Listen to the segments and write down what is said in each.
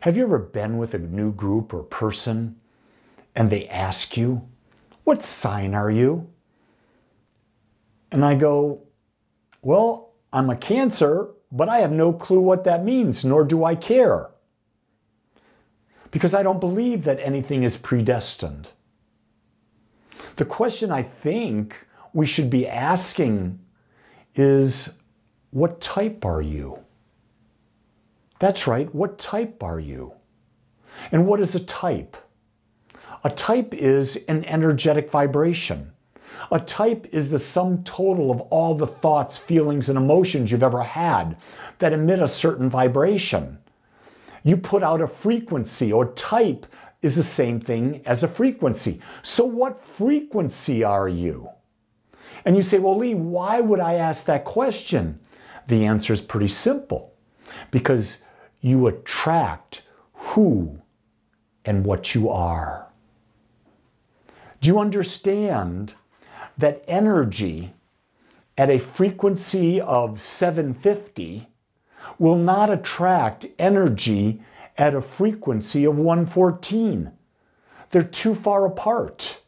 Have you ever been with a new group or person and they ask you, what sign are you? And I go, well, I'm a Cancer, but I have no clue what that means, nor do I care. Because I don't believe that anything is predestined. The question I think we should be asking is, what type are you? That's right, what type are you? And what is a type? A type is an energetic vibration. A type is the sum total of all the thoughts, feelings, and emotions you've ever had that emit a certain vibration. You put out a frequency, or type is the same thing as a frequency. So what frequency are you? And you say, well, Lee, why would I ask that question? The answer is pretty simple. Because you attract who and what you are. Do you understand that energy at a frequency of 750 will not attract energy at a frequency of 114? They're too far apart.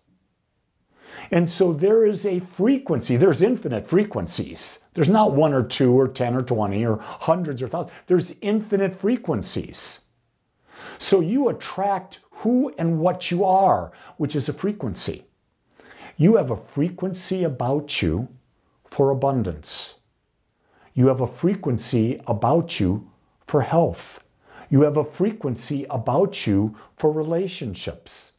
And so there is a frequency, there's infinite frequencies. There's not one or two or 10 or 20 or hundreds or thousands. There's infinite frequencies. So you attract who and what you are, which is a frequency. You have a frequency about you for abundance. You have a frequency about you for health. You have a frequency about you for relationships.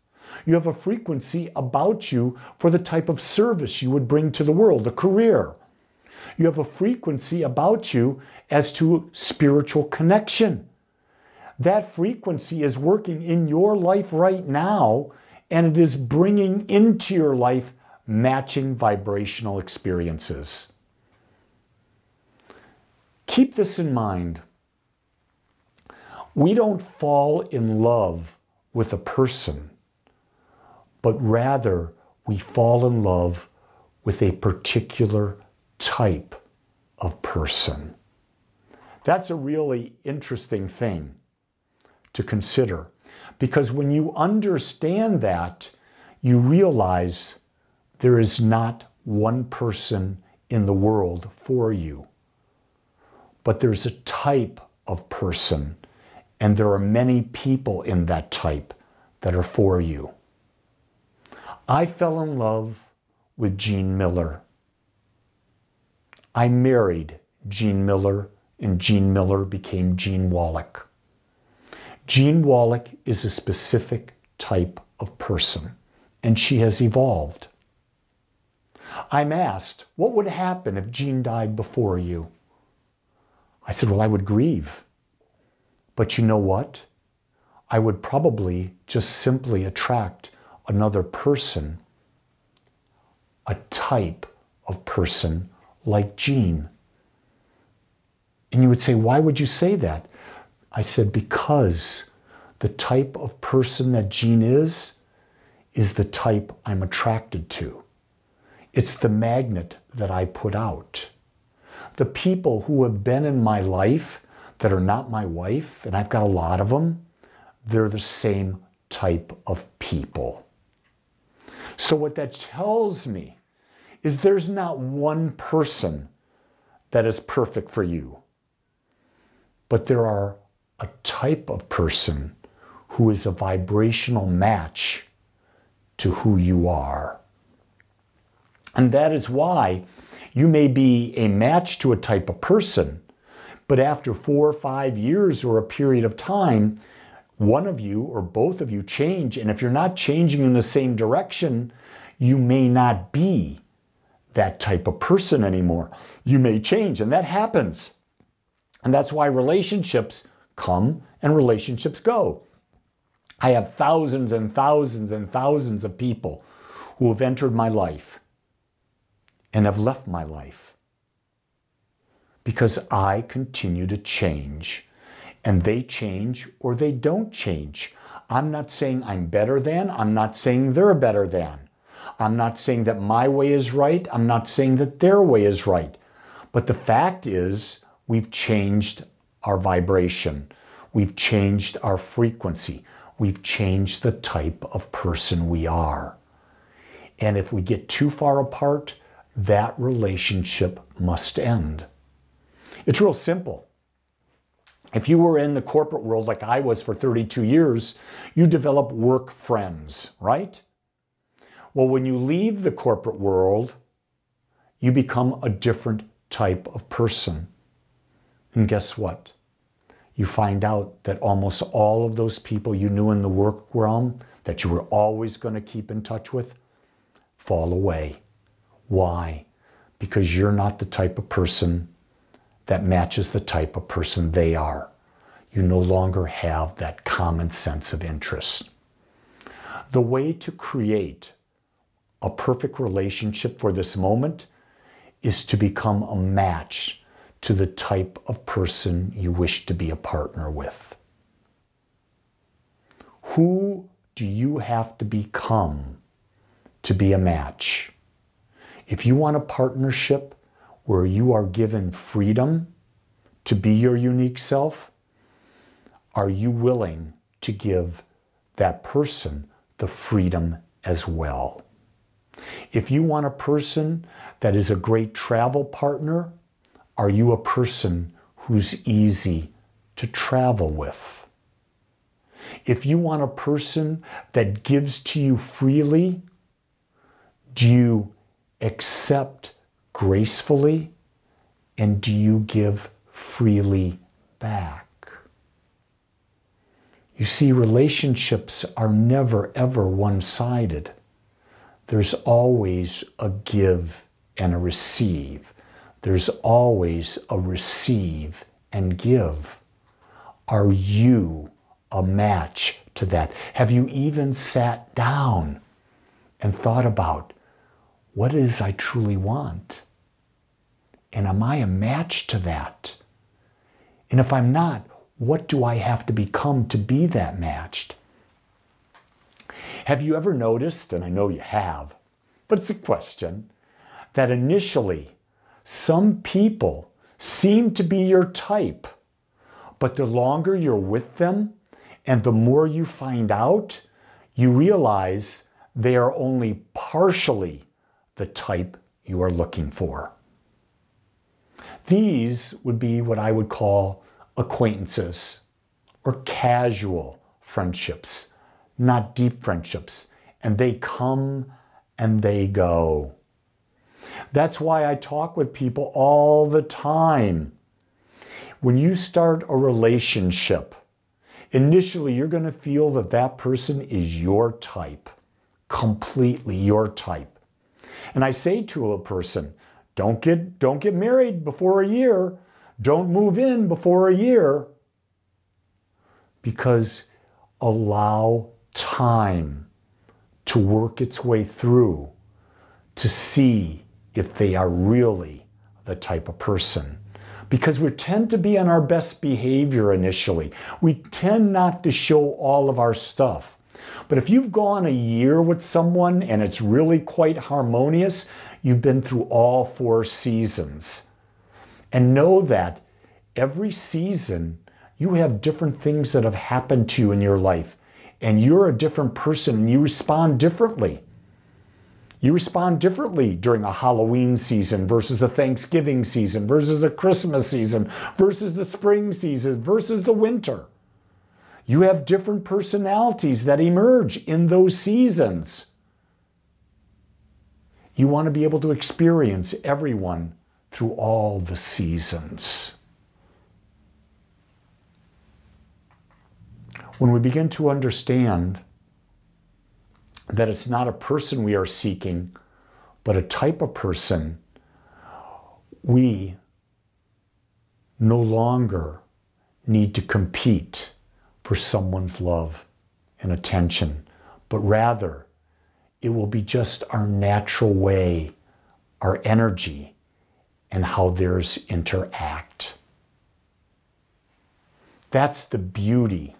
You have a frequency about you for the type of service you would bring to the world, a career. You have a frequency about you as to spiritual connection. That frequency is working in your life right now, and it is bringing into your life matching vibrational experiences. Keep this in mind. We don't fall in love with a person, but rather we fall in love with a particular type of person. That's a really interesting thing to consider, because when you understand that, you realize there is not one person in the world for you, but there's a type of person, and there are many people in that type that are for you. I fell in love with Jean Miller. I married Jean Miller, and Jean Miller became Jean Wallach. Jean Wallach is a specific type of person, and she has evolved. I'm asked, what would happen if Jean died before you? I said, well, I would grieve. But you know what? I would probably just simply attract another person, a type of person like Jean. And you would say, why would you say that? I said, because the type of person that Jean is the type I'm attracted to. It's the magnet that I put out. The people who have been in my life that are not my wife, and I've got a lot of them, they're the same type of people. So what that tells me is there's not one person that is perfect for you, but there are a type of person who is a vibrational match to who you are. And that is why you may be a match to a type of person, but after 4 or 5 years or a period of time, one of you or both of you change. And if you're not changing in the same direction, you may not be that type of person anymore. You may change, and that happens. And that's why relationships come and relationships go. I have thousands and thousands and thousands of people who have entered my life and have left my life because I continue to change, and they change or they don't change. I'm not saying I'm better than, I'm not saying they're better than. I'm not saying that my way is right, I'm not saying that their way is right. But the fact is, we've changed our vibration. We've changed our frequency. We've changed the type of person we are. And if we get too far apart, that relationship must end. It's real simple. If you were in the corporate world like I was for 32 years, you develop work friends, right? Well, when you leave the corporate world, you become a different type of person. And guess what? You find out that almost all of those people you knew in the work realm that you were always going to keep in touch with fall away. Why? Because you're not the type of person that matches the type of person they are. You no longer have that common sense of interest. The way to create a perfect relationship for this moment is to become a match to the type of person you wish to be a partner with. Who do you have to become to be a match? If you want a partnership where you are given freedom to be your unique self, are you willing to give that person the freedom as well? If you want a person that is a great travel partner, are you a person who's easy to travel with? If you want a person that gives to you freely, do you accept gracefully, and do you give freely back? You see, relationships are never, ever one-sided. There's always a give and a receive. There's always a receive and give. Are you a match to that? Have you even sat down and thought about what it is I truly want? And am I a match to that? And if I'm not, what do I have to become to be that matched? Have you ever noticed, and I know you have, but it's a question, that initially some people seem to be your type, but the longer you're with them and the more you find out, you realize they are only partially the type you are looking for. These would be what I would call acquaintances or casual friendships, not deep friendships, and they come and they go. That's why I talk with people all the time. When you start a relationship, initially you're going to feel that that person is your type, completely your type. And I say to a person, don't get married before a year. Don't move in before a year. Because allow time to work its way through to see if they are really the type of person. Because we tend to be on our best behavior initially. We tend not to show all of our stuff. But if you've gone a year with someone and it's really quite harmonious, you've been through all 4 seasons. And know that every season you have different things that have happened to you in your life. And you're a different person and you respond differently. You respond differently during a Halloween season versus a Thanksgiving season versus a Christmas season versus the spring season versus the winter. You have different personalities that emerge in those seasons. You want to be able to experience everyone through all the seasons. When we begin to understand that it's not a person we are seeking, but a type of person, we no longer need to compete for someone's love and attention, but rather it will be just our natural way, our energy, and how theirs interact. That's the beauty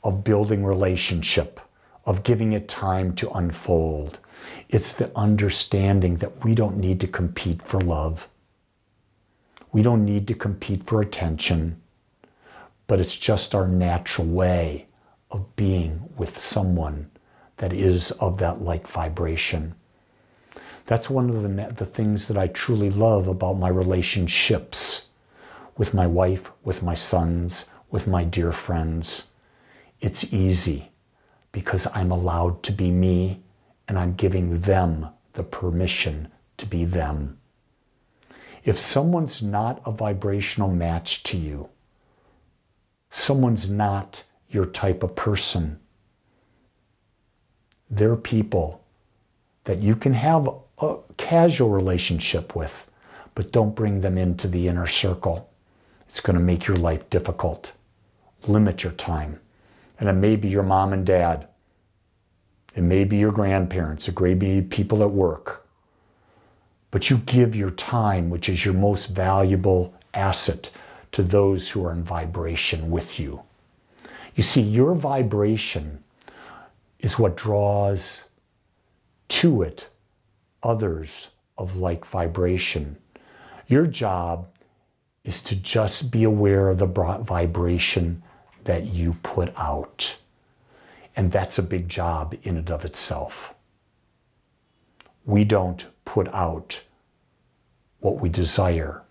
of building relationship, of giving it time to unfold. It's the understanding that we don't need to compete for love. We don't need to compete for attention. but it's just our natural way of being with someone that is of that like vibration. That's one of the things that I truly love about my relationships with my wife, with my sons, with my dear friends. It's easy because I'm allowed to be me and I'm giving them the permission to be them. If someone's not a vibrational match to you, someone's not your type of person, they're people that you can have a casual relationship with, but don't bring them into the inner circle. It's going to make your life difficult. Limit your time. And it may be your mom and dad. It may be your grandparents. It may be people at work. But you give your time, which is your most valuable asset, to those who are in vibration with you. You see, your vibration is what draws to it others of like vibration. Your job is to just be aware of the vibration that you put out. And that's a big job in and of itself. We don't put out what we desire.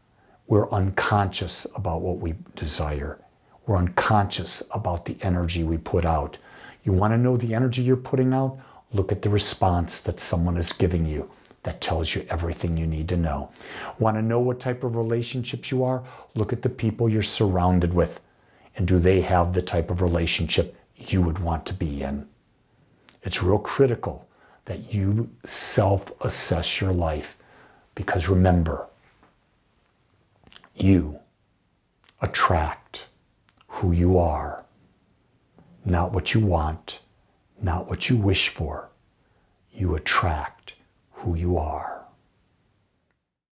We're unconscious about what we desire. We're unconscious about the energy we put out. You want to know the energy you're putting out? Look at the response that someone is giving you. That tells you everything you need to know. Want to know what type of relationships you are? Look at the people you're surrounded with. And do they have the type of relationship you would want to be in? It's real critical that you self-assess your life, because remember, you attract who you are, not what you want, not what you wish for. You attract who you are.